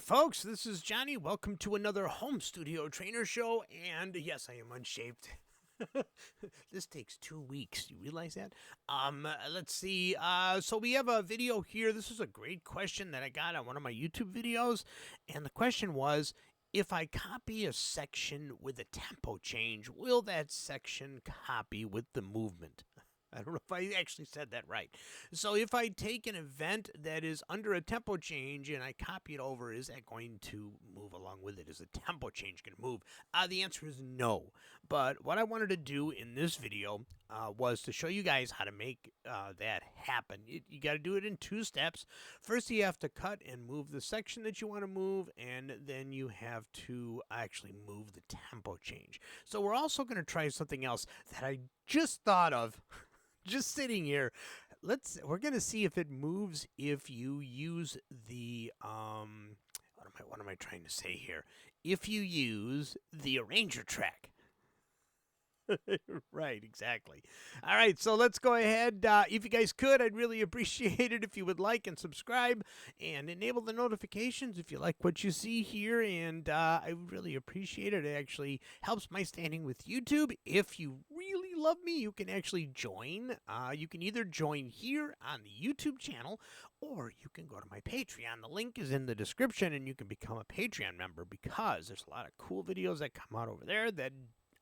folks, this is Johnny. Welcome to another home studio trainer show. And yes, I am unshaved. This takes 2 weeks. You realize that? Let's see. So we have a video here. This is a great question that I got on one of my YouTube videos. And the question was, if I copy a section with a tempo change, will that section copy with the movement? I don't know if I actually said that right. So if I take an event that is under a tempo change and I copy it over, is that going to move along with it? Is the tempo change going to move? The answer is no. But what I wanted to do in this video was to show you guys how to make that happen. You got to do it in 2 steps. First, you have to cut and move the section that you want to move, and then you have to actually move the tempo change. So we're also going to try something else that I just thought of. Just sitting here. We're going to see if it moves if you use the what am I trying to say here? If you use the arranger track. Right, exactly. All right, so let's go ahead. If you guys could, I'd really appreciate it if you would like and subscribe and enable the notifications if you like what you see here. And I would really appreciate it. It actually helps my standing with YouTube. If you really love me, you can actually join. You can either join here on the YouTube channel, or you can go to my Patreon. The link is in the description, and you can become a Patreon member because there's a lot of cool videos that come out over there that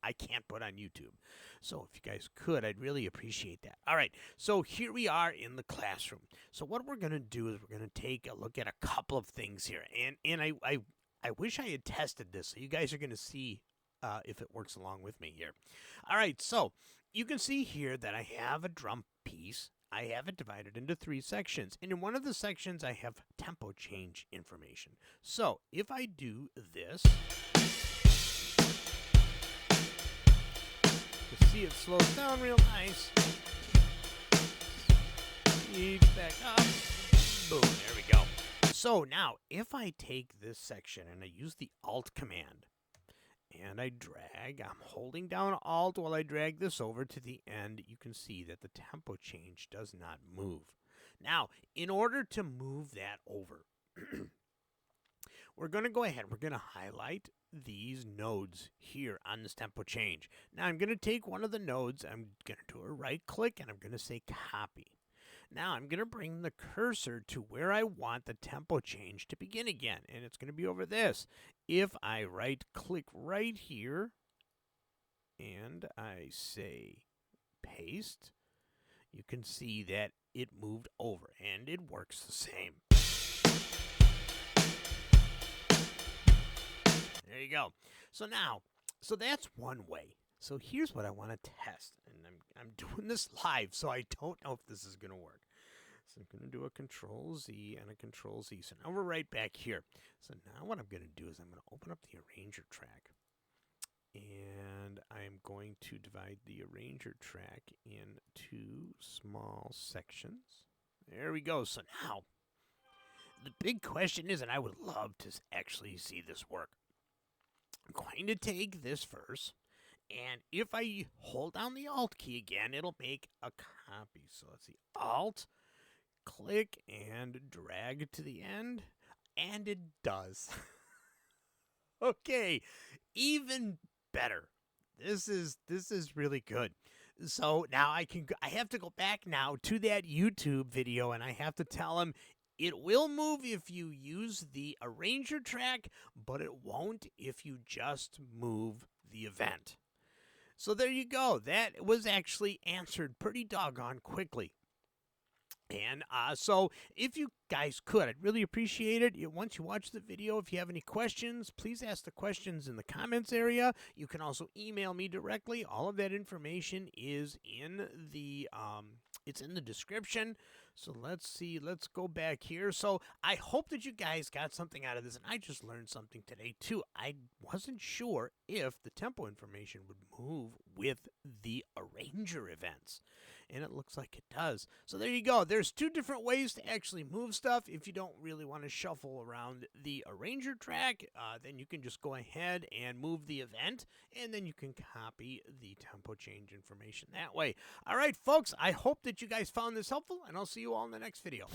I can't put on YouTube. So if you guys could, I'd really appreciate that. All right, so here we are in the classroom. So what we're going to do is we're going to take a look at a couple of things here. And I wish I had tested this, so you guys are going to see if it works along with me here. All right, so you can see here that I have a drum piece. I have it divided into 3 sections. And in one of the sections, I have tempo change information. So if I do this, you see it slows down real nice. Speeds back up. Boom, there we go. So now, if I take this section and I use the Alt command, and I drag, I'm holding down Alt while I drag this over to the end, you can see that the tempo change does not move. Now, in order to move that over, we're going to go ahead, we're going to highlight these nodes here on this tempo change. Now I'm going to take one of the nodes, I'm going to do a right click, and I'm going to say copy. Now I'm going to bring the cursor to where I want the tempo change to begin again, and it's going to be over this. If I right click right here and I say paste, you can see that it moved over, and it works the same. There you go. So now, that's one way. So here's what I want to test. And I'm doing this live, so I don't know if this is going to work. So I'm going to do a Control-Z and a Control-Z. So now we're right back here. So now what I'm going to do is I'm going to open up the arranger track. And I'm going to divide the arranger track in 2 small sections. There we go. So now, the big question is, and I would love to actually see this work. I'm going to take this verse, and if I hold down the Alt key again, it'll make a copy. So let's see, Alt, click, and drag to the end, and it does. Okay, even better. This is really good. So now I have to go back now to that YouTube video, and I have to tell him, it will move if you use the arranger track, but it won't if you just move the event. So there you go. That was actually answered pretty doggone quickly. And so if you guys could, I'd really appreciate it. Once you watch the video, if you have any questions, please ask the questions in the comments area. You can also email me directly. All of that information is in the it's in the description. So let's see. Let's go back here. So I hope that you guys got something out of this, and I just learned something today too. I wasn't sure if the tempo information would move with the arranger events, and it looks like it does. So there you go. There's 2 different ways to actually move stuff. If you don't really want to shuffle around the arranger track, then you can just go ahead and move the event, and then you can copy the tempo change information that way. All right, folks, I hope that you guys found this helpful, and I'll see you all in the next video.